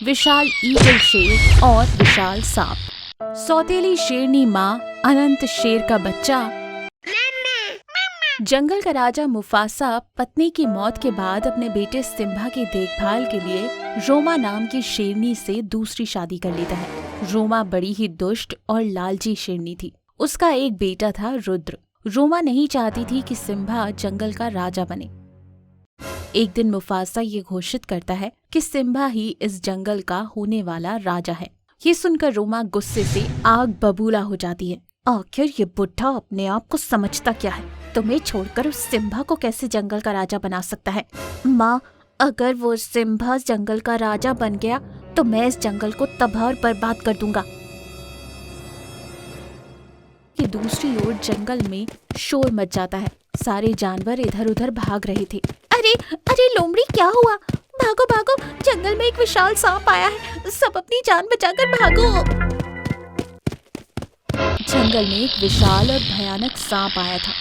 विशाल eagle शेर और विशाल सांप। सौतेली शेरनी माँ, अनंत शेर का बच्चा। जंगल का राजा मुफासा पत्नी की मौत के बाद अपने बेटे सिम्बा की देखभाल के लिए रोमा नाम की शेरनी से दूसरी शादी कर लेता है। रोमा बड़ी ही दुष्ट और लालची शेरनी थी। उसका एक बेटा था रुद्र। रोमा नहीं चाहती थी कि सिम्बा जंगल का राजा बने। एक दिन मुफासा ये घोषित करता है कि सिम्बा ही इस जंगल का होने वाला राजा है। ये सुनकर रोमा गुस्से से आग बबूला हो जाती है। आखिर ये बुढ़ा अपने आप को समझता क्या है? तुम्हें छोड़कर उस सिम्बा को कैसे जंगल का राजा बना सकता है? माँ, अगर वो सिम्बा जंगल का राजा बन गया तो मैं इस जंगल को तबाह और बर्बाद कर दूंगा। कि दूसरी ओर जंगल में शोर मच जाता है। सारे जानवर इधर उधर भाग रहे थे। अरे अरे लोमड़ी, क्या हुआ? भागो भागो, जंगल में एक विशाल सांप आया है, सब अपनी जान बचाकर भागो। जंगल में एक विशाल और भयानक सांप आया था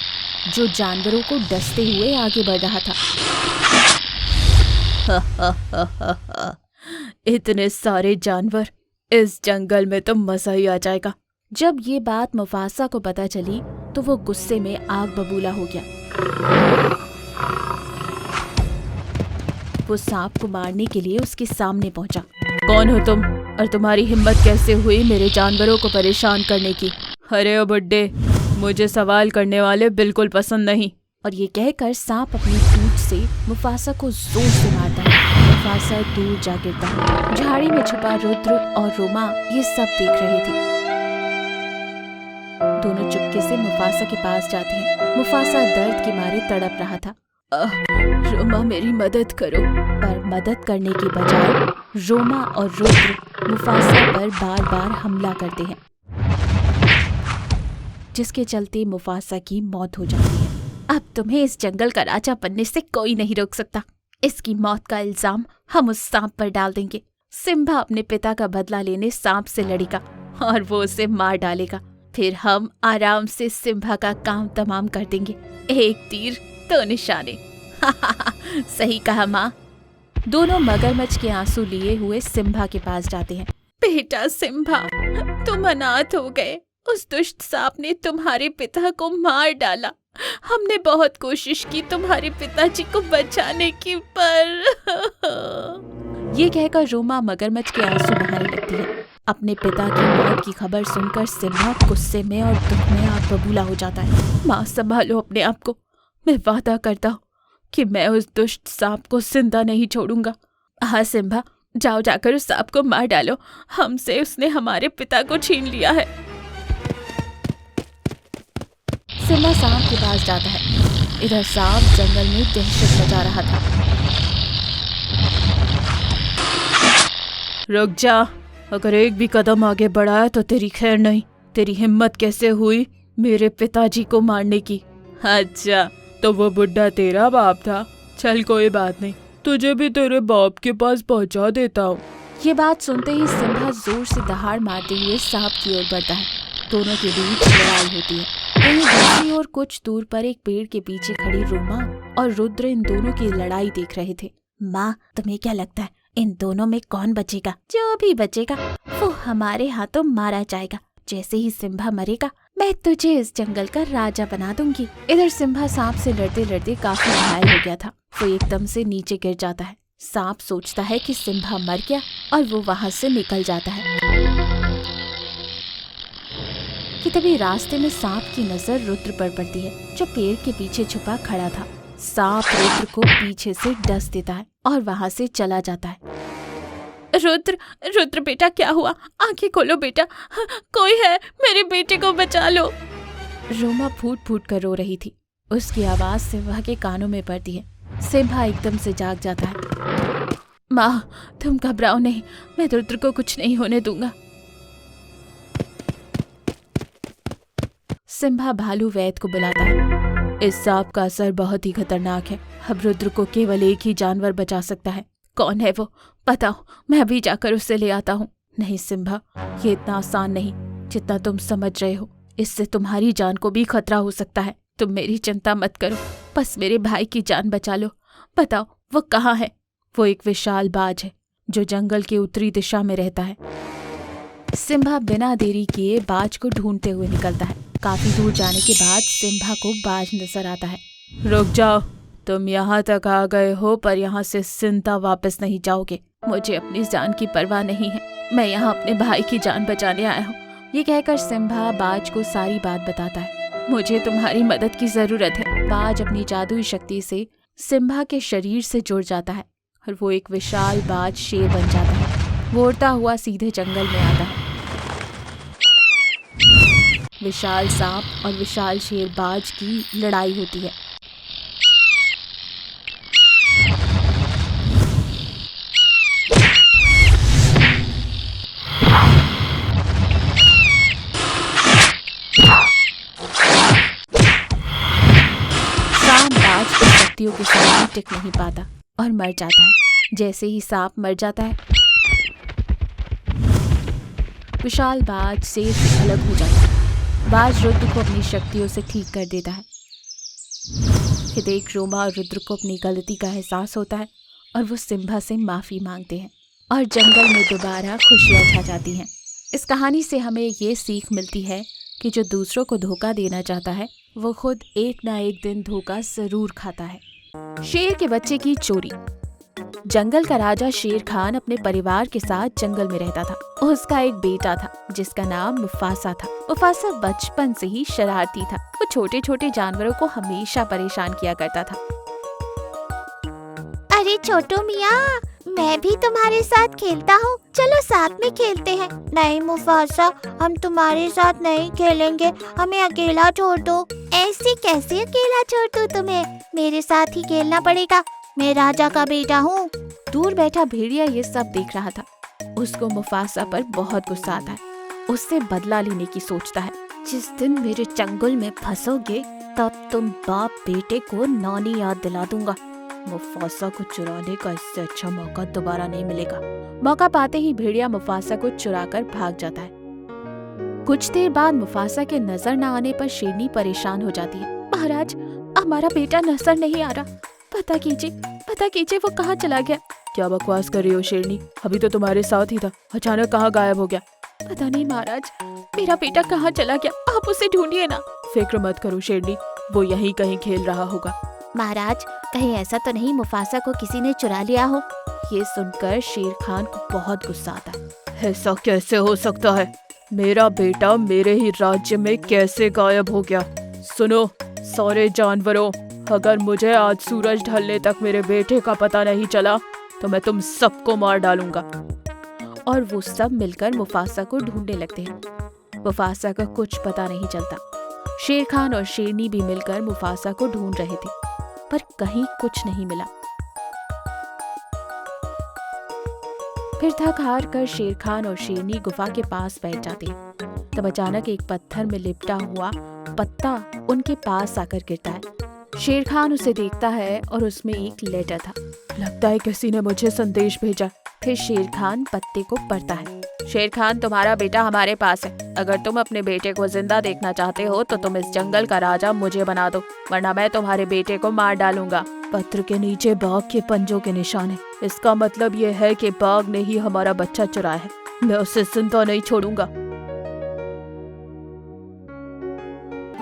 जो जानवरों को डसते हुए आगे बढ़ रहा था। इतने सारे जानवर इस जंगल में तो मजा ही आ जाएगा। जब ये बात मुफासा को पता चली तो वो गुस्से में आग बबूला हो गया। वो सांप को मारने के लिए उसके सामने पहुंचा। कौन हो तुम और तुम्हारी हिम्मत कैसे हुई मेरे जानवरों को परेशान करने की? अरे ओ बुड्ढे, मुझे सवाल करने वाले बिल्कुल पसंद नहीं। और ये कहकर सांप अपनी पूंछ से मुफासा को जोर से मारता है। मुफासा दूर जा गिरता है। झाड़ी में छुपा रुद्र और रोमा ये सब देख रहे थे। दोनों चुपके से मुफासा के पास जाते हैं। मुफासा दर्द के मारे तड़प रहा था। रोमा, मेरी मदद करो। पर मदद करने की बजाय रोमा और रुद्र मुफासा पर बार बार हमला करते हैं, जिसके चलते मुफासा की मौत हो जाती है। अब तुम्हें इस जंगल का राजा बनने से कोई नहीं रोक सकता। इसकी मौत का इल्जाम हम उस सांप पर डाल देंगे। सिम्बा अपने पिता का बदला लेने सांप से लड़ेगा और वो उसे मार डालेगा। फिर हम आराम से सिम्बा का काम तमाम कर देंगे। एक तीर दो निशाने। सही कहा माँ। दोनों मगरमच्छ के आंसू लिए हुए सिम्बा के पास जाते हैं। बेटा सिम्बा, तुम अनाथ हो गए। उस दुष्ट सांप ने तुम्हारे पिता को मार डाला। हमने बहुत कोशिश की तुम्हारे पिताजी को बचाने की, पर ये कहकर रोमा मगरमच्छ के आंसू बहाने लगती है। अपने पिता की मौत की खबर सुनकर सिम्बा गुस्से में और दुख में आग बबूला हो जाता है। माँ, संभालो अपने आप को। मैं वादा करता हूँ कि मैं उस दुष्ट सांप को जिंदा नहीं छोड़ूंगा। हाँ सिम्बा, जाओ जाकर उस सांप को मार डालो। हमसे उसने हमारे पिता को छीन लिया है। सिम्बा सांप के पास जाता है। इधर सांप जंगल में दहशत मचा रहा था। रुक जा, अगर एक भी कदम आगे बढ़ाया तो तेरी खैर नहीं। तेरी हिम्मत कैसे हुई मेरे पिताजी को मारने की? अच्छा, तो वो बुड्ढा तेरा बाप था? चल कोई बात नहीं, तुझे भी तेरे बाप के पास पहुंचा देता हूँ। ये बात सुनते ही सिम्बा जोर से दहाड़ मारते हुए सांप की ओर बढ़ता है। दोनों के बीच लड़ाई होती है। वहीं दूसरी ओर कुछ दूर पर एक पेड़ के पीछे खड़ी रोमा और रुद्र इन दोनों की लड़ाई देख रहे थे। माँ, तुम्हें क्या लगता है इन दोनों में कौन बचेगा? जो भी बचेगा वो हमारे हाथों मारा जाएगा। जैसे ही सिम्बा मरेगा मैं तुझे इस जंगल का राजा बना दूंगी। इधर सिम्बा सांप से लड़ते लड़ते काफी घायल हो गया था। वो एकदम से नीचे गिर जाता है। सांप सोचता है कि सिम्बा मर गया और वो वहाँ से निकल जाता है कि तभी रास्ते में सांप की नजर रुद्र पर पड़ती है, जो पेड़ के पीछे छुपा खड़ा था। सांप रुद्र को पीछे से डस देता है और वहाँ से चला जाता है। रुद्र, रुद्र बेटा, क्या हुआ? आंखें खोलो बेटा, कोई है, मेरे बेटे को बचा लो। रोमा फूट फूट कर रो रही थी। उसकी आवाज सिम्बा के कानों में पड़ती है। सिम्बा एकदम से जाग जाता है। माँ, तुम घबराओ नहीं, मैं रुद्र को कुछ नहीं होने दूंगा। सिम्बा भालू वैद को बुलाता है। इस सांप का असर बहुत ही खतरनाक है। अब रुद्र को केवल एक ही जानवर बचा सकता है। कौन है वो? बताओ, मैं अभी जाकर उसे ले आता हूँ। नहीं सिम्बा, ये इतना आसान नहीं जितना तुम समझ रहे हो। इससे तुम्हारी जान को भी खतरा हो सकता है। तुम मेरी चिंता मत करो, बस मेरे भाई की जान बचा लो। बताओ वो कहाँ है? वो एक विशाल बाज है, जो जंगल के उत्तरी दिशा में रहता है। सिम्बा बिना देरी किए बाज को ढूंढते हुए निकलता है। काफी दूर जाने के बाद सिम्बा को बाज नजर आता है। रुक जाओ, तुम यहाँ तक आ गए हो पर यहाँ से जिंदा वापस नहीं जाओगे। मुझे अपनी जान की परवाह नहीं है, मैं यहाँ अपने भाई की जान बचाने आया हूँ। ये कहकर सिम्बा बाज को सारी बात बताता है। मुझे तुम्हारी मदद की जरूरत है। बाज अपनी जादुई शक्ति से सिम्बा के शरीर से जुड़ जाता है और वो एक विशाल बाज शेर बन जाता है। वो उड़ता हुआ सीधे जंगल में आता है। विशाल सांप और विशाल शेर बाज की लड़ाई होती है। सांप बाज की शक्तियों के सामने टिक नहीं पाता और मर जाता है। जैसे ही सांप मर जाता है, विशाल बाज शेर से अलग हो जाता है। बाज रुद्र को अपनी शक्तियों से ठीक कर देता है। ये देख रोमा और रुद्र को अपनी गलती का एहसास होता है और वो सिम्बा से माफी मांगते हैं और जंगल में दोबारा खुशियां छा जाती हैं। इस कहानी से हमें ये सीख मिलती है कि जो दूसरों को धोखा देना चाहता है वो खुद एक ना एक दिन धोखा जरूर खाता है। शेर के बच्चे की चोरी। जंगल का राजा शेर खान अपने परिवार के साथ जंगल में रहता था। उसका एक बेटा था जिसका नाम मुफासा था। मुफासा बचपन से ही शरारती था। वो छोटे छोटे जानवरों को हमेशा परेशान किया करता था। अरे छोटू मियाँ, मैं भी तुम्हारे साथ खेलता हूँ, चलो साथ में खेलते हैं। नहीं मुफासा, हम तुम्हारे साथ नहीं खेलेंगे, हमें अकेला छोड़ दो। ऐसे कैसे अकेला छोड़ दूँ तुम्हें, मेरे साथ ही खेलना पड़ेगा, मैं राजा का बेटा हूँ। दूर बैठा भेड़िया ये सब देख रहा था। उसको मुफासा पर बहुत गुस्सा आता है। उससे बदला लेने की सोचता है। जिस दिन मेरे चंगुल में फंसोगे तब तुम बाप बेटे को नानी याद दिला दूंगा। मुफासा को चुराने का इससे अच्छा मौका दोबारा नहीं मिलेगा। मौका पाते ही भेड़िया मुफासा को चुराकर भाग जाता है। कुछ देर बाद मुफासा के नजर न आने पर शेरनी परेशान हो जाती है। महाराज, हमारा बेटा नजर नहीं आ रहा, पता कीजिए वो कहाँ चला गया। क्या बकवास कर रही हो शेरनी, अभी तो तुम्हारे साथ ही था, अचानक कहाँ गायब हो गया। पता नहीं महाराज, मेरा बेटा कहाँ चला गया, आप उसे ढूंढिए ना। फिक्र मत करो शेरनी, वो यहीं कहीं खेल रहा होगा। महाराज, कहीं ऐसा तो नहीं मुफासा को किसी ने चुरा लिया हो। ये सुनकर शेर खान को बहुत गुस्सा आता है। ऐसा कैसे हो सकता है, मेरा बेटा मेरे ही राज्य में कैसे गायब हो गया। सुनो सारे जानवरों, अगर मुझे आज सूरज ढलने तक मेरे बेटे का पता नहीं चला तो मैं तुम सबको मार डालूंगा। और वो सब मिलकर मुफासा को ढूंढने लगते हैं। मुफासा का कुछ पता नहीं चलता। शेर खान और शेरनी भी मिलकर मुफासा को ढूंढ रहे थे पर कहीं कुछ नहीं मिला। फिर थक हार कर शेर खान और शेरनी गुफा के पास बैठ जाते हैं। तब अचानक एक पत्थर में लिपटा हुआ पत्ता उनके पास आकर गिरता है। शेर खान उसे देखता है और उसमें एक लेटर था। लगता है किसी ने मुझे संदेश भेजा। फिर शेर खान पत्ते को पढ़ता है। शेर खान, तुम्हारा बेटा हमारे पास है। अगर तुम अपने बेटे को जिंदा देखना चाहते हो तो तुम इस जंगल का राजा मुझे बना दो, वरना मैं तुम्हारे बेटे को मार डालूंगा। पत्र के नीचे बाघ के पंजों के निशान है। इसका मतलब ये है कि बाघ ने ही हमारा बच्चा चुराया है। मैं उसे जिंदा नहीं छोड़ूंगा।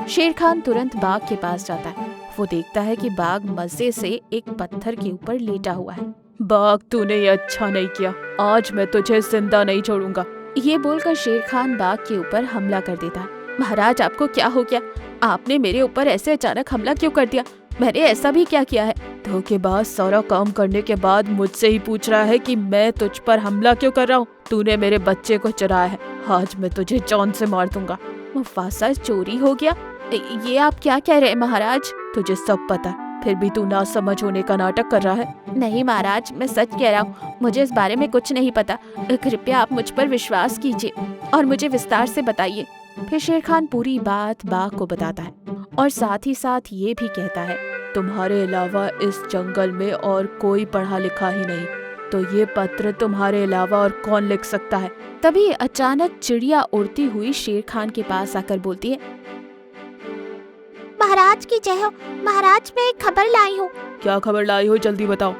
शेर खान तुरंत बाघ के पास जाता है। वो देखता है कि बाघ मजे से एक पत्थर के ऊपर लेटा हुआ है। बाघ, तूने ये अच्छा नहीं किया, आज मैं तुझे जिंदा नहीं छोड़ूंगा। ये बोलकर शेर खान बाघ के ऊपर हमला कर देता है। महाराज, आपको क्या हो गया? आपने मेरे ऊपर ऐसे अचानक हमला क्यों कर दिया? मैंने ऐसा भी क्या किया है? धोखेबाज, सारा काम करने के बाद मुझसे ही पूछ रहा है कि मैं तुझ पर हमला क्यों कर रहा हूँ। तूने मेरे बच्चे को चुराया है, आज मैं तुझे जान से मार दूंगा। मुफासा चोरी हो गया? ये आप क्या कह रहे हैं महाराज? तुझे सब पता, फिर भी तू ना समझ होने का नाटक कर रहा है। नहीं महाराज, मैं सच कह रहा हूँ, मुझे इस बारे में कुछ नहीं पता। कृपया आप मुझ पर विश्वास कीजिए और मुझे विस्तार से बताइए। फिर शेर खान पूरी बात बाघ को बताता है और साथ ही साथ ये भी कहता है, तुम्हारे अलावा इस जंगल में और कोई पढ़ा लिखा ही नहीं, तो ये पत्र तुम्हारे अलावा और कौन लिख सकता है। तभी अचानक चिड़िया उड़ती हुई शेर खान के पास आकर बोलती है, महाराज की जय हो। महाराज, मैं एक खबर लाई हूँ। क्या खबर लाई हो, जल्दी बताओ।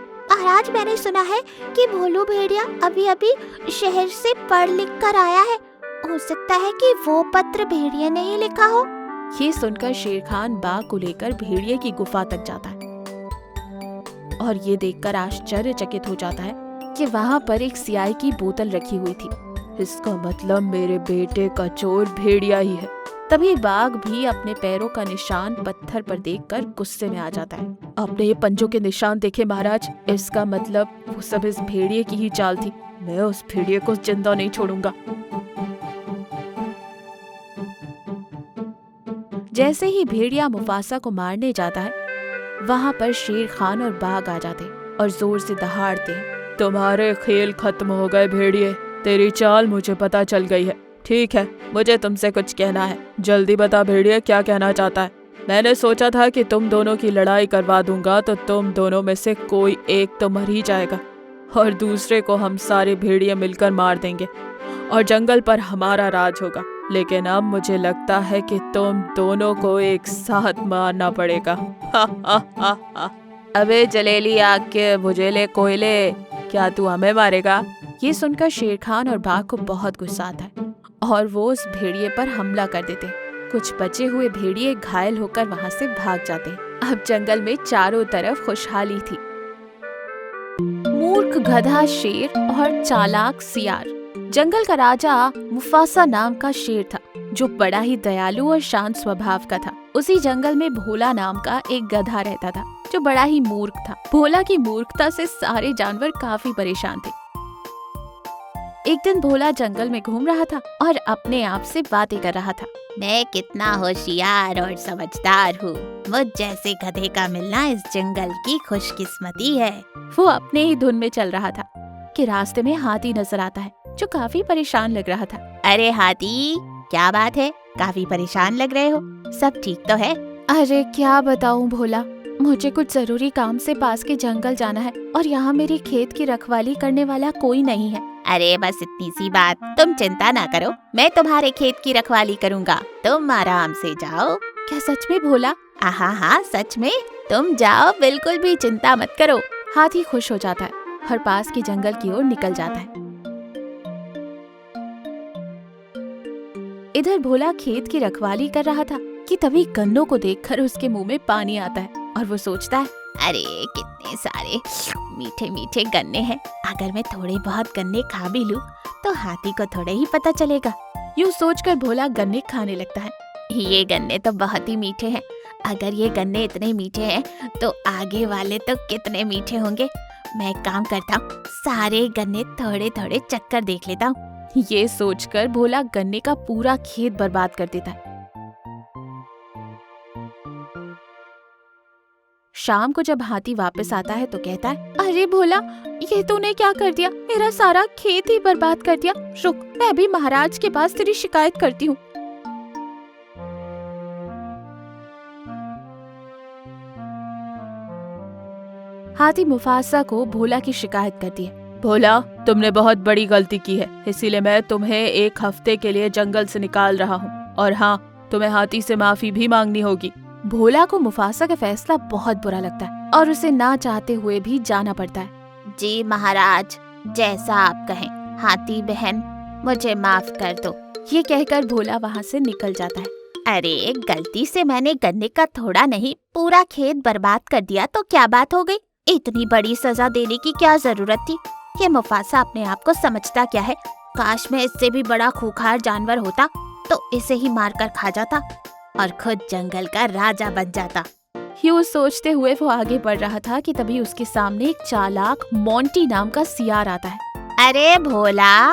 महाराज, मैंने सुना है कि भोलू भेड़िया अभी अभी शहर से पढ़ लिख कर आया है। हो सकता है कि वो पत्र भेड़िया ने ही लिखा हो। ये सुनकर शेर खान बाघ को लेकर भेड़िए की गुफा तक जाता है और ये देखकर आश्चर्यचकित हो जाता है कि वहाँ पर एक सियाई की बोतल रखी हुई थी। इसका मतलब मेरे बेटे का चोर भेड़िया ही है। तभी बाघ भी अपने पैरों का निशान पत्थर पर देखकर गुस्से में आ जाता है। आपने ये पंजों के निशान देखे महाराज? इसका मतलब वो सब इस भेड़िए की ही चाल थी। मैं उस भेड़िए को जिंदा नहीं छोड़ूंगा। जैसे ही भेड़िया मुफासा को मारने जाता है, वहाँ पर शेर खान और बाघ आ जाते और जोर से दहाड़ते। तुम्हारे खेल खत्म हो गए भेड़िए, तेरी चाल मुझे पता चल गई है। ठीक है, मुझे तुमसे कुछ कहना है। जल्दी बता भेड़िए, क्या कहना चाहता है? मैंने सोचा था कि तुम दोनों की लड़ाई करवा दूंगा तो तुम दोनों में से कोई एक तो मर ही जाएगा और दूसरे को हम सारे भेड़िए मिलकर मार देंगे और जंगल पर हमारा राज होगा। लेकिन अब मुझे लगता है कि तुम दोनों को एक साथ मारना पड़ेगा। हा हा हा हा। अबे जलेली आग के बुझेले कोयले, क्या तू हमें मारेगा? ये सुनकर शेर खान और बाघ को बहुत गुस्सा आता है और वो उस भेड़िए पर हमला कर देते। कुछ बचे हुए भेड़िए घायल होकर वहाँ से भाग जाते। अब जंगल में चारों तरफ खुशहाली थी। मूर्ख गधा शेर और चालाक सियार। जंगल का राजा मुफासा नाम का शेर था जो बड़ा ही दयालु और शांत स्वभाव का था। उसी जंगल में भोला नाम का एक गधा रहता था जो बड़ा ही मूर्ख था। भोला की मूर्खता से सारे जानवर काफी परेशान थे। एक दिन भोला जंगल में घूम रहा था और अपने आप से बातें कर रहा था। मैं कितना होशियार और समझदार हूँ। मुझ जैसे गधे का मिलना इस जंगल की खुशकिस्मती है। वो अपने ही धुन में चल रहा था कि रास्ते में हाथी नजर आता है जो काफी परेशान लग रहा था। अरे हाथी, क्या बात है? काफी परेशान लग रहे हो। सब ठीक तो है? अरे क्या बताऊं भोला, मुझे कुछ जरूरी काम से पास के जंगल जाना है और यहाँ मेरे खेत की रखवाली करने वाला कोई नहीं है। अरे बस इतनी सी बात, तुम चिंता ना करो, मैं तुम्हारे खेत की रखवाली करूँगा। तुम आराम से जाओ। क्या सच में भोला? हाँ, सच में। तुम जाओ, बिल्कुल भी चिंता मत करो। हाथी खुश हो जाता है और पास के जंगल की ओर निकल जाता है। इधर भोला खेत की रखवाली कर रहा था कि तभी गन्नों को देखकर उसके मुंह में पानी आता है और वो सोचता है, अरे कितने सारे मीठे मीठे गन्ने हैं। अगर मैं थोड़े बहुत गन्ने खा भी लूं तो हाथी को थोड़े ही पता चलेगा। यूँ सोचकर भोला गन्ने खाने लगता है। ये गन्ने तो बहुत ही मीठे हैं। अगर ये गन्ने इतने मीठे हैं तो आगे वाले तो कितने मीठे होंगे। मैं एक काम करता हूँ, सारे गन्ने थोड़े थोड़े चक्कर देख लेता हूँ। ये सोचकर भोला गन्ने का पूरा खेत बर्बाद कर देता है। शाम को जब हाथी वापस आता है तो कहता है, अरे भोला, ये तूने क्या कर दिया? मेरा सारा खेत ही बर्बाद कर दिया। रुक, मैं अभी महाराज के पास तेरी शिकायत करती हूँ। हाथी मुफासा को भोला की शिकायत करती है। भोला, तुमने बहुत बड़ी गलती की है, इसीलिए मैं तुम्हें एक हफ्ते के लिए जंगल से निकाल रहा हूँ। और हाँ, तुम्हें हाथी से माफी भी मांगनी होगी। भोला को मुफासा का फैसला बहुत बुरा लगता है और उसे ना चाहते हुए भी जाना पड़ता है। जी महाराज, जैसा आप कहें। हाथी बहन, मुझे माफ कर दो। ये कहकर भोला वहाँ से निकल जाता है। अरे गलती से मैंने गन्ने का थोड़ा नहीं पूरा खेत बर्बाद कर दिया तो क्या बात हो गई? इतनी बड़ी सजा देने की क्या जरूरत थी? ये मुफासा अपने आप को समझता क्या है? काश मैं इससे भी बड़ा खूंखार जानवर होता तो इसे ही मारकर खा जाता और खुद जंगल का राजा बन जाता। यूँ सोचते हुए वो आगे बढ़ रहा था कि तभी उसके सामने एक चालाक मोंटी नाम का सियार आता है। अरे भोला,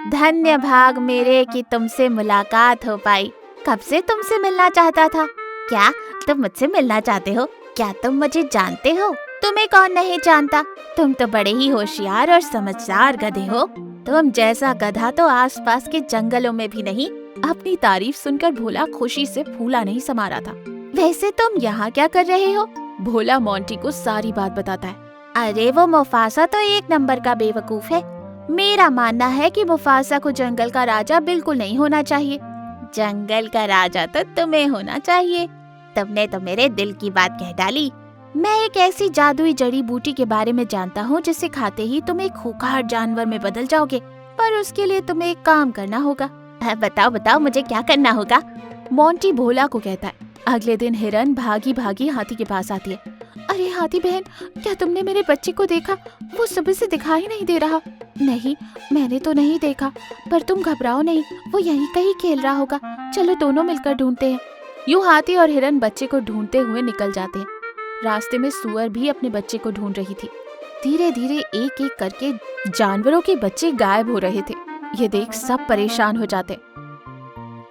धन्य भाग मेरे कि तुमसे मुलाकात हो पाई। कब से तुमसे मिलना चाहता था। क्या तुम मुझसे मिलना चाहते हो? क्या तुम मुझे जानते हो? तुम्हें कौन नहीं जानता? तुम तो बड़े ही होशियार और समझदार गधे हो। तुम जैसा गधा तो आसपास के जंगलों में भी नहीं। अपनी तारीफ सुनकर भोला खुशी से फूला नहीं समा रहा था। वैसे तुम यहाँ क्या कर रहे हो? भोला मोंटी को सारी बात बताता है। अरे वो मुफासा तो एक नंबर का बेवकूफ है। मेरा मानना है कि मुफासा को जंगल का राजा बिल्कुल नहीं होना चाहिए। जंगल का राजा तो तुम्हें होना चाहिए। तुमने तो मेरे दिल की बात कह डाली। मैं एक ऐसी जादुई जड़ी बूटी के बारे में जानता हूँ जिसे खाते ही तुम एक खूंखार जानवर में बदल जाओगे, पर उसके लिए तुम्हें एक काम करना होगा। बताओ बताओ मुझे क्या करना होगा? मोंटी भोला को कहता है। अगले दिन हिरन भागी भागी हाथी के पास आती है। अरे हाथी बहन, क्या तुमने मेरे बच्चे को देखा? वो सुबह से दिखाई नहीं दे रहा। नहीं, मैंने तो नहीं देखा, पर तुम घबराओ नहीं, वो यहीं कहीं खेल रहा होगा। चलो दोनों मिलकर ढूंढते हैं। यूं हाथी और हिरन बच्चे को ढूंढते हुए निकल जाते हैं। रास्ते में सूअर भी अपने बच्चे को ढूंढ रही थी। धीरे धीरे एक एक करके जानवरों के बच्चे गायब हो रहे थे। ये देख सब परेशान हो जाते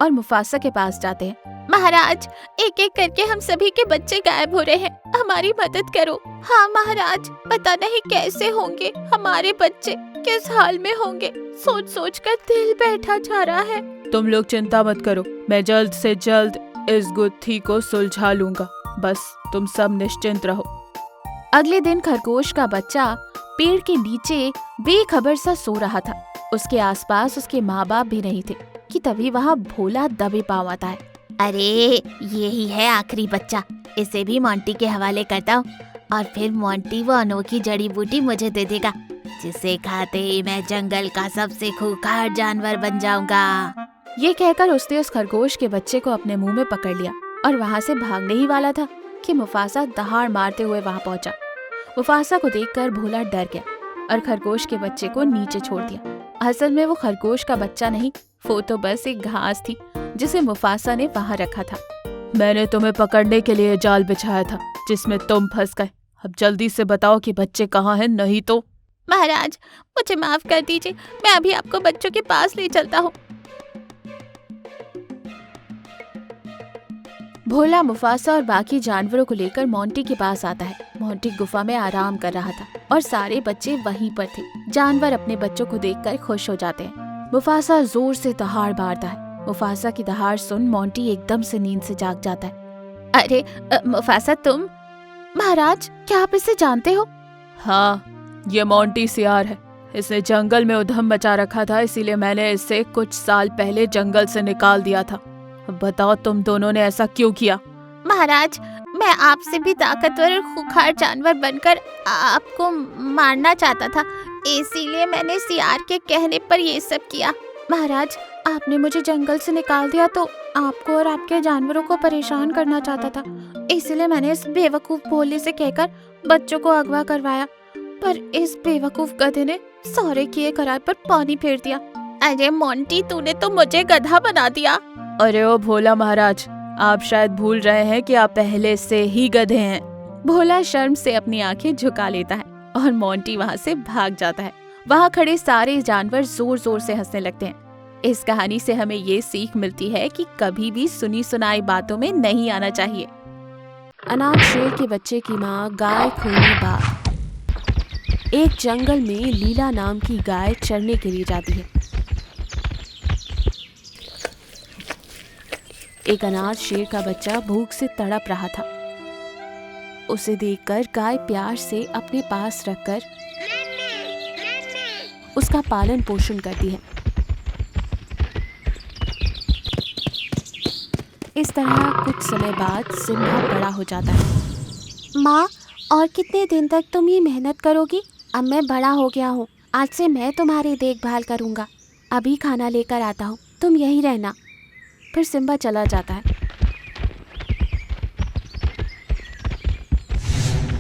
और मुफासा के पास जाते हैं। महाराज, एक एक करके हम सभी के बच्चे गायब हो रहे हैं, हमारी मदद करो। हाँ महाराज, पता नहीं कैसे होंगे हमारे बच्चे, किस हाल में होंगे, सोच सोच कर दिल बैठा जा रहा है। तुम लोग चिंता मत करो, मैं जल्द से जल्द इस गुत्थी को सुलझा लूंगा, बस तुम सब निश्चिंत रहो। अगले दिन खरगोश का बच्चा पेड़ के नीचे बेखबर सा सो रहा था। उसके आसपास उसके माँ बाप भी नहीं थे कि तभी वहाँ भोला दबे पाँव आता है। अरे यही है आखिरी बच्चा, इसे भी मोंटी के हवाले करता हूँ और फिर मोंटी वो अनोखी जड़ी बूटी मुझे दे देगा, जिसे खाते ही मैं जंगल का सबसे खूंखार जानवर बन जाऊंगा। ये कहकर उसने उस खरगोश के बच्चे को अपने मुंह में पकड़ लिया और वहाँ से भागने ही वाला था कि मुफासा दहाड़ मारते हुए वहाँ पहुँचा। मुफासा को देखकर भोला डर गया और खरगोश के बच्चे को नीचे छोड़ दिया। असल में वो खरगोश का बच्चा नहीं, वो तो बस एक घास थी जिसे मुफासा ने वहाँ रखा था। मैंने तुम्हें पकड़ने के लिए जाल बिछाया था जिसमें तुम फंस गए। अब जल्दी से बताओ कि बच्चे कहाँ हैं, नहीं तो। महाराज, मुझे माफ कर दीजिए, मैं अभी आपको बच्चों के पास ले चलता हूँ। भोला मुफासा और बाकी जानवरों को लेकर मोंटी के पास आता है। मोंटी गुफा में आराम कर रहा था और सारे बच्चे वहीं पर थे। जानवर अपने बच्चों को देखकर खुश हो जाते हैं। मुफासा जोर से दहाड़ मारता है। मुफासा की दहाड़ सुन मोंटी एकदम से नींद से जाग जाता है। अरे मुफासा, तुम? महाराज, क्या आप इसे जानते हो? हाँ, ये मोंटी सियार है। इसने जंगल में उधम मचा रखा था, इसीलिए मैंने इसे कुछ साल पहले जंगल से निकाल दिया था। अब बताओ तुम दोनों ने ऐसा क्यों किया? महाराज, मैं आपसे भी ताकतवर और खूंखार जानवर बनकर आपको मारना चाहता था, इसीलिए मैंने सियार के कहने पर ये सब किया। महाराज, आपने मुझे जंगल से निकाल दिया तो आपको और आपके जानवरों को परेशान करना चाहता था, इसलिए मैंने इस बेवकूफ भोले से कहकर बच्चों को अगवा करवाया, पर इस बेवकूफ गधे ने सारे किए करार पर पानी फेर दिया। अरे मोंटी, तूने तो मुझे गधा बना दिया। अरे ओ भोला महाराज, आप शायद भूल रहे हैं कि आप पहले से ही गधे हैं। भोला शर्म से अपनी आंखें झुका लेता है और मोंटी वहाँ से भाग जाता है। वहाँ खड़े सारे जानवर जोर जोर से हंसने लगते हैं। इस कहानी से हमें ये सीख मिलती है कि कभी भी सुनी सुनाई बातों में नहीं आना चाहिए। अनाथ शेर के बच्चे की माँ गाय खूनी बात। एक जंगल में लीला नाम की गाय चरने के लिए जाती है। एक अनाथ शेर का बच्चा भूख से तड़प रहा था। उसे देखकर गाय प्यार से अपने पास रखकर उसका पालन पोषण करती है। इस तरह कुछ समय बाद सिम्बा बड़ा हो जाता है। माँ, और कितने दिन तक तुम ये मेहनत करोगी? अब मैं बड़ा हो गया हूँ, आज से मैं तुम्हारी देखभाल करूँगा। अभी खाना लेकर आता हूँ, तुम यहीं रहना। फिर सिम्बा चला जाता है।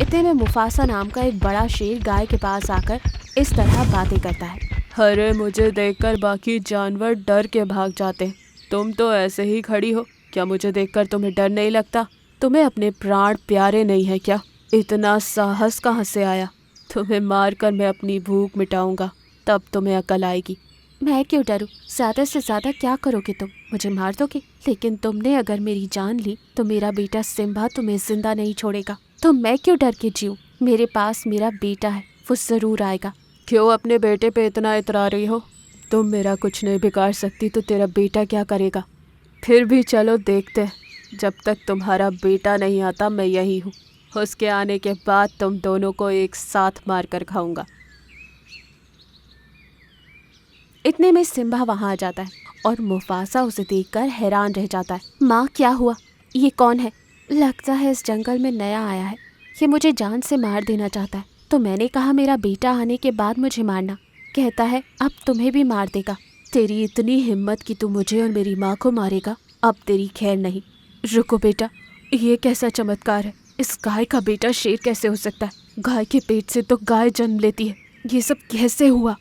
इतने में मुफासा नाम का एक बड़ा शेर गाय के पास आकर इस तरह बातें करता है। अरे मुझे देखकर बाकी जानवर डर के भाग जाते हैं, तुम तो ऐसे ही खड़ी हो। क्या मुझे देखकर तुम्हें डर नहीं लगता? तुम्हें अपने प्राण प्यारे नहीं है क्या? इतना साहस कहाँ से आया? तुम्हें मारकर मैं अपनी भूख मिटाऊंगा, तब तुम्हें अकल आएगी। मैं क्यों डरूं? ज़्यादा से ज़्यादा क्या करोगे तुम? मुझे मार दोगे, लेकिन तुमने अगर मेरी जान ली तो मेरा बेटा सिम्बा तुम्हें जिंदा नहीं छोड़ेगा। तो मैं क्यों डर के जीऊं? मेरे पास मेरा बेटा है, वो ज़रूर आएगा। क्यों अपने बेटे पे इतना इतरा रही हो? तुम मेरा कुछ नहीं बिगाड़ सकती तो तेरा बेटा क्या करेगा? फिर भी चलो देखते हैं, जब तक तुम्हारा बेटा नहीं आता मैं यही हूँ। उसके आने के बाद तुम दोनों को एक साथ मार कर खाऊंगा। इतने में सिम्बा वहाँ आ जाता है और मुफासा उसे देखकर हैरान रह जाता है। माँ, क्या हुआ? ये कौन है? लगता है इस जंगल में नया आया है। ये मुझे जान से मार देना चाहता है। तो मैंने कहा मेरा बेटा आने के बाद मुझे मारना। कहता है अब तुम्हें भी मार देगा। तेरी इतनी हिम्मत कि तू मुझे और मेरी माँ को मारेगा, अब तेरी खैर नहीं। रुको बेटा, ये कैसा चमत्कार है? इस गाय का बेटा शेर कैसे हो सकता है? गाय के पेट से तो गाय जन्म लेती है, ये सब कैसे हुआ?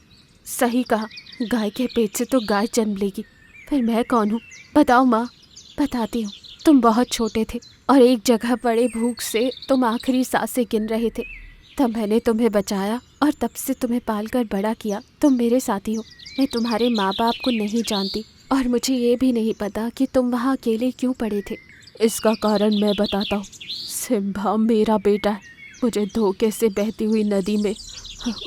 सही कहा, गाय के पेट से तो गाय जन्म लेगी। फिर मैं कौन हूँ? बताओ माँ। बताती हूँ। तुम बहुत छोटे थे और एक जगह पड़े भूख से तुम आखिरी सांसें गिन रहे थे। तब मैंने तुम्हें बचाया और तब से तुम्हें पालकर बड़ा किया। तुम मेरे साथी हो। मैं तुम्हारे माँ बाप को नहीं जानती और मुझे ये भी नहीं पता कि तुम वहाँ अकेले क्यों पड़े थे। इसका कारण मैं बताता हूँ। सिम्बा मेरा बेटा है। मुझे धोखे से बहती हुई नदी में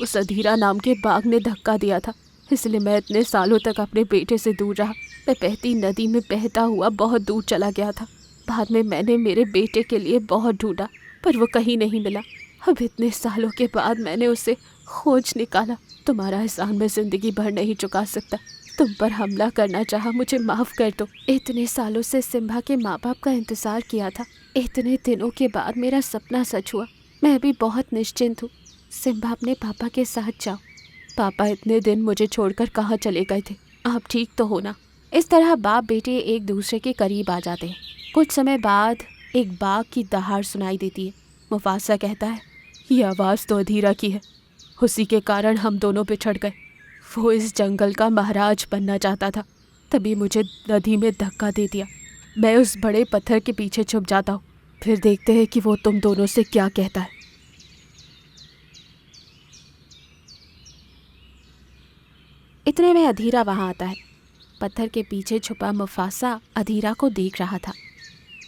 उस अधीरा नाम के बाघ ने धक्का दिया था, इसलिए मैं इतने सालों तक अपने बेटे से दूर रहा। मैं बहती नदी में बहता हुआ बहुत दूर चला गया था। बाद में मैंने मेरे बेटे के लिए बहुत ढूंढा, पर वो कहीं नहीं मिला। अब इतने सालों के बाद मैंने उसे खोज निकाला। तुम्हारा एहसान मैं ज़िंदगी भर नहीं चुका सकता। तुम पर हमला करना चाहा, मुझे माफ़ कर दो। इतने सालों से सिम्बा के माँ बाप का इंतज़ार किया था। इतने दिनों के बाद मेरा सपना सच हुआ। मैं अभी बहुत निश्चिंत हूँ। सिम्बा अपने पापा के साथ जाओ। पापा इतने दिन मुझे छोड़कर कहाँ चले गए थे? आप ठीक तो हो ना? इस तरह बाप बेटे एक दूसरे के करीब आ जाते हैं। कुछ समय बाद एक बाघ की दहाड़ सुनाई देती है। मुफासा कहता है, ये आवाज़ तो अधीरा की है। उसी के कारण हम दोनों बिछड़ गए। वो इस जंगल का महाराज बनना चाहता था, तभी मुझे नदी में धक्का दे दिया। मैं उस बड़े पत्थर के पीछे छुप जाता हूँ, फिर देखते हैं कि वो तुम दोनों से क्या कहता है। इतने में अधीरा वहाँ आता है। पत्थर के पीछे छुपा मुफासा अधीरा को देख रहा था।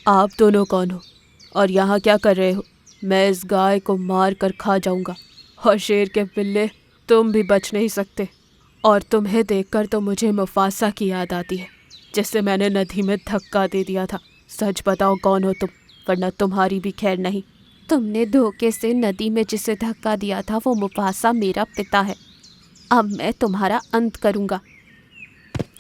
आप दोनों कौन हो और यहाँ क्या कर रहे हो? मैं इस गाय को मार कर खा जाऊँगा और शेर के पिल्ले तुम भी बच नहीं सकते। और तुम्हें देखकर तो मुझे मुफासा की याद आती है, जिससे मैंने नदी में धक्का दे दिया था। सच बताओ कौन हो तुम, वरना तुम्हारी भी खैर नहीं। तुमने धोखे से नदी में जिसे धक्का दिया था वो मुफासा मेरा पिता है। अब मैं तुम्हारा अंत करूँगा।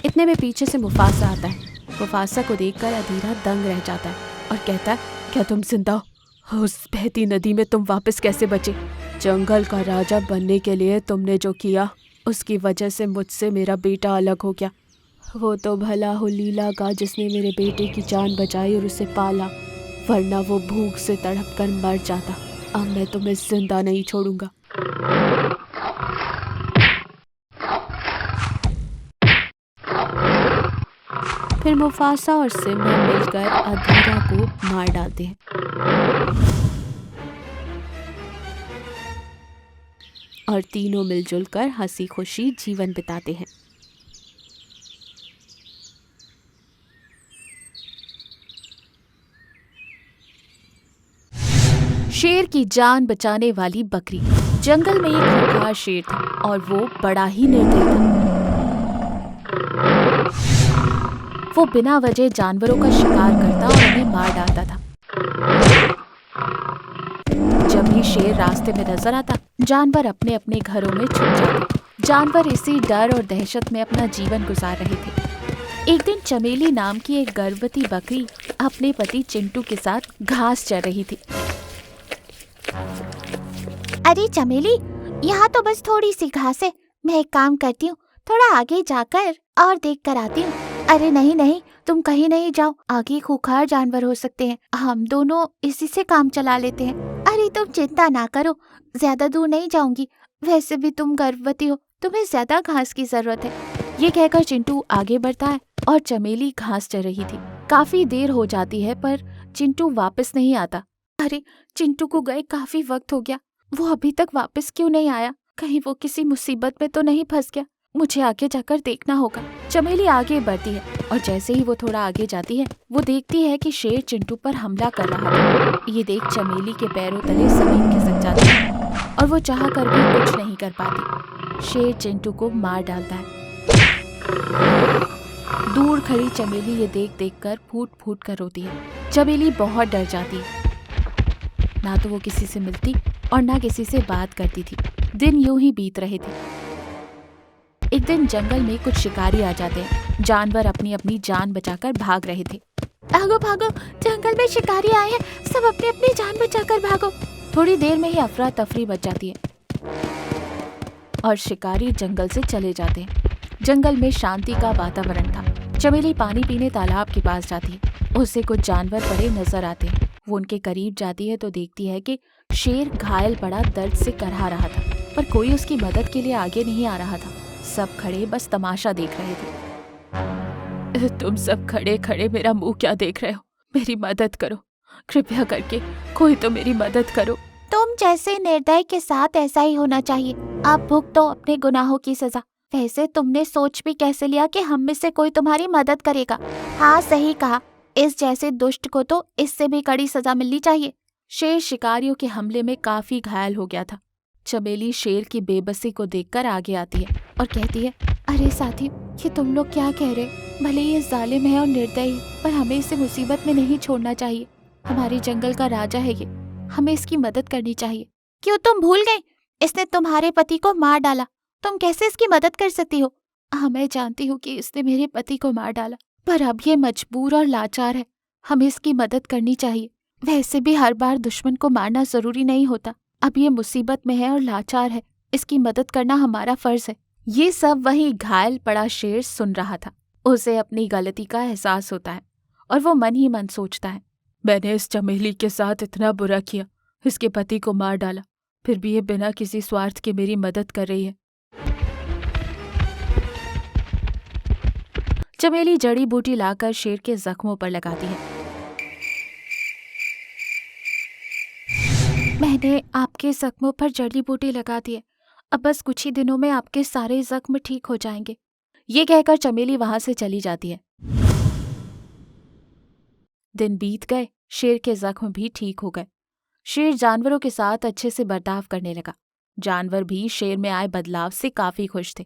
इतने में पीछे से मुफासा आता है। मुफासा को देखकर अधीरा दंग रह जाता है और कहता है, क्या तुम जिंदा हो? उस बहती नदी में तुम वापस कैसे बचे? जंगल का राजा बनने के लिए तुमने जो किया, उसकी वजह से मुझसे मेरा बेटा अलग हो गया। वो तो भला हो लीला का जिसने मेरे बेटे की जान बचाई और उसे पाला, वरना वो भूख से तड़प कर मर जाता। अब मैं तुम्हें जिंदा नहीं छोड़ूंगा। फिर मुफासा और सिम्बा मिलकर अधीरा को मार डालते हैं। और तीनों मिलजुल कर हंसी खुशी जीवन बिताते हैं। शेर की जान बचाने वाली बकरी। जंगल में एक खूंखार शेर था और वो बड़ा ही निर्दयी था। वो बिना वजह जानवरों का शिकार करता और उन्हें मार डालता था। जब भी शेर रास्ते में नजर आता, जानवर अपने अपने घरों में छुप जाते। जानवर इसी डर और दहशत में अपना जीवन गुजार रहे थे। एक दिन चमेली नाम की एक गर्भवती बकरी अपने पति चिंटू के साथ घास चर रही थी। अरे चमेली, यहाँ तो बस थोड़ी सी घास है। मैं एक काम करती हूँ, थोड़ा आगे जाकर और देख कर आती हूँ। अरे नहीं नहीं, तुम कहीं नहीं जाओ, आगे खूंखार जानवर हो सकते हैं। हम दोनों इसी से काम चला लेते हैं। अरे तुम चिंता ना करो, ज्यादा दूर नहीं जाऊंगी। वैसे भी तुम गर्भवती हो, तुम्हें ज्यादा घास की जरूरत है। ये कहकर चिंटू आगे बढ़ता है और चमेली घास चर रही थी। काफी देर हो जाती है पर चिंटू वापस नहीं आता। अरे चिंटू को गए काफी वक्त हो गया, वो अभी तक वापस क्यों नहीं आया? कहीं वो किसी मुसीबत में तो नहीं फंस गया? मुझे आगे जाकर देखना होगा। चमेली आगे बढ़ती है और जैसे ही वो थोड़ा आगे जाती है, वो देखती है कि शेर चिंटू पर हमला कर रहा था। ये देख चमेली के पैरों तले जमीन खिसक जाती है और वो चाह कर भी कुछ नहीं कर पाती। शेर चिंटू को मार डालता है। दूर खड़ी चमेली ये देख देख कर फूट फूट कर रोती है। चमेली बहुत डर जाती है। ना तो वो किसी से मिलती और ना किसी से बात करती थी। दिन यूं ही बीत रहे थे। एक दिन जंगल में कुछ शिकारी आ जाते हैं। जानवर अपनी अपनी जान बचाकर भाग रहे थे। भागो भागो, जंगल में शिकारी आए हैं, सब अपनी अपनी जान बचाकर भागो। थोड़ी देर में ही अफरा तफरी मच जाती है और शिकारी जंगल से चले जाते हैं। जंगल में शांति का वातावरण था। चमेली पानी पीने तालाब के पास जाती है। उसे कुछ जानवर पड़े नजर आते हैं। वो उनके करीब जाती है तो देखती है कि शेर घायल पड़ा दर्द से करहा रहा था, पर कोई उसकी मदद के लिए आगे नहीं आ रहा था। सब खड़े बस तमाशा देख रहे थे। तुम सब खड़े खड़े मेरा मुंह क्या देख रहे हो? मेरी मदद करो, कृपया करके कोई तो मेरी मदद करो। तुम जैसे निर्दय के साथ ऐसा ही होना चाहिए। आप भुगतो अपने गुनाहों की सजा। वैसे तुमने सोच भी कैसे लिया कि हम में से कोई तुम्हारी मदद करेगा? हाँ, सही कहा। इस जैसे दुष्ट को तो इससे भी कड़ी सजा मिलनी चाहिए। शेर शिकारियों के हमले में काफी घायल हो गया था। चमेली शेर की बेबसी को देखकर आगे आती है और कहती है, अरे साथियों, ये तुम लोग क्या कह रहे? भले ये जालिम है और निर्दयी है, पर हमें इसे मुसीबत में नहीं छोड़ना चाहिए। हमारे जंगल का राजा है ये, हमें इसकी मदद करनी चाहिए। क्यों तुम भूल गई? इसने तुम्हारे पति को मार डाला। तुम कैसे इसकी मदद कर सकती हो? हाँ, मैं जानती हूँ कि इसने मेरे पति को मार डाला, पर अब ये मजबूर और लाचार है। हमें इसकी मदद करनी चाहिए। वैसे भी हर बार दुश्मन को मारना जरूरी नहीं होता। अब ये मुसीबत में है और लाचार है, इसकी मदद करना हमारा फर्ज है। ये सब वही घायल पड़ा शेर सुन रहा था। उसे अपनी गलती का एहसास होता है और वो मन ही मन सोचता है, मैंने इस चमेली के साथ इतना बुरा किया, इसके पति को मार डाला, फिर भी ये बिना किसी स्वार्थ के मेरी मदद कर रही है। चमेली जड़ी बूटी लाकर शेर के जख्मों पर लगाती है। मैंने आपके जख्मों पर जड़ी बूटी लगा दी है। अब बस कुछ ही दिनों में आपके सारे जख्म ठीक हो जाएंगे। ये कहकर चमेली वहां से चली जाती है। दिन बीत गए, शेर के जख्म भी ठीक हो गए। शेर जानवरों के साथ अच्छे से बर्ताव करने लगा। जानवर भी शेर में आए बदलाव से काफी खुश थे।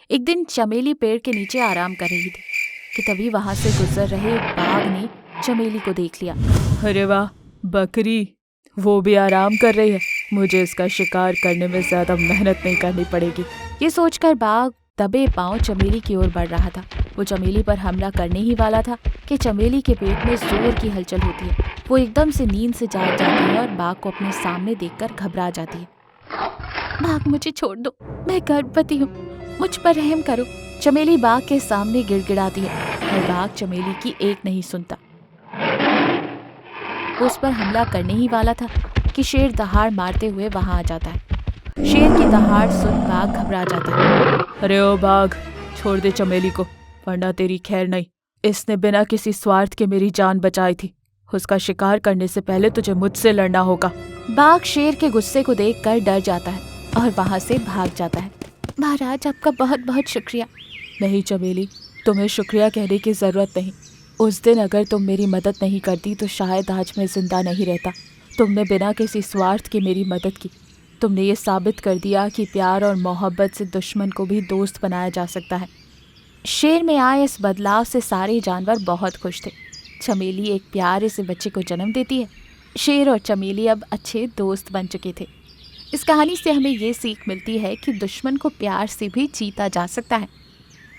एक दिन चमेली पेड़ के नीचे आराम कर रही थी कि तभी वहां से गुजर रहे एक बाघ ने चमेली को देख लिया। अरे वाह, बकरी, वो भी आराम कर रही है। मुझे इसका शिकार करने में ज्यादा मेहनत नहीं करनी पड़ेगी। ये सोचकर बाघ दबे पांव चमेली की ओर बढ़ रहा था। वो चमेली पर हमला करने ही वाला था कि चमेली के पेट में जोर की हलचल होती है। वो एकदम से नींद से जाग जाती है और बाघ को अपने सामने देखकर घबरा जाती है। बाघ, मुझे छोड़ दो, मैं गर्भवती हूँ, मुझ पर रहम करो। चमेली बाघ के सामने गिड़गिड़ाती है और बाघ चमेली की एक नहीं सुनता। वो उस पर हमला करने ही वाला था कि शेर दहाड़ मारते हुए वहां आ जाता है। शेर की दहाड़ सुन बाघ घबरा जाता है। अरे ओ बाघ, छोड़ दे चमेली को, वरना तेरी खैर नहीं। इसने बिना किसी स्वार्थ के मेरी जान बचाई थी। उसका शिकार करने से पहले तुझे मुझसे लड़ना होगा। बाघ शेर के गुस्से को देखकर डर जाता है और वहां से भाग जाता है। महाराज, आपका बहुत बहुत शुक्रिया। नहीं चमेली, तुम्हें शुक्रिया कहने की जरूरत नहीं। उस दिन अगर तुम मेरी मदद नहीं करती तो शायद आज मैं जिंदा नहीं रहता। तुमने बिना किसी स्वार्थ के मेरी मदद की। तुमने ये साबित कर दिया कि प्यार और मोहब्बत से दुश्मन को भी दोस्त बनाया जा सकता है। शेर में आए इस बदलाव से सारे जानवर बहुत खुश थे। चमेली एक प्यारे से बच्चे को जन्म देती है। शेर और चमेली अब अच्छे दोस्त बन चुके थे। इस कहानी से हमें ये सीख मिलती है कि दुश्मन को प्यार से भी जीता जा सकता है।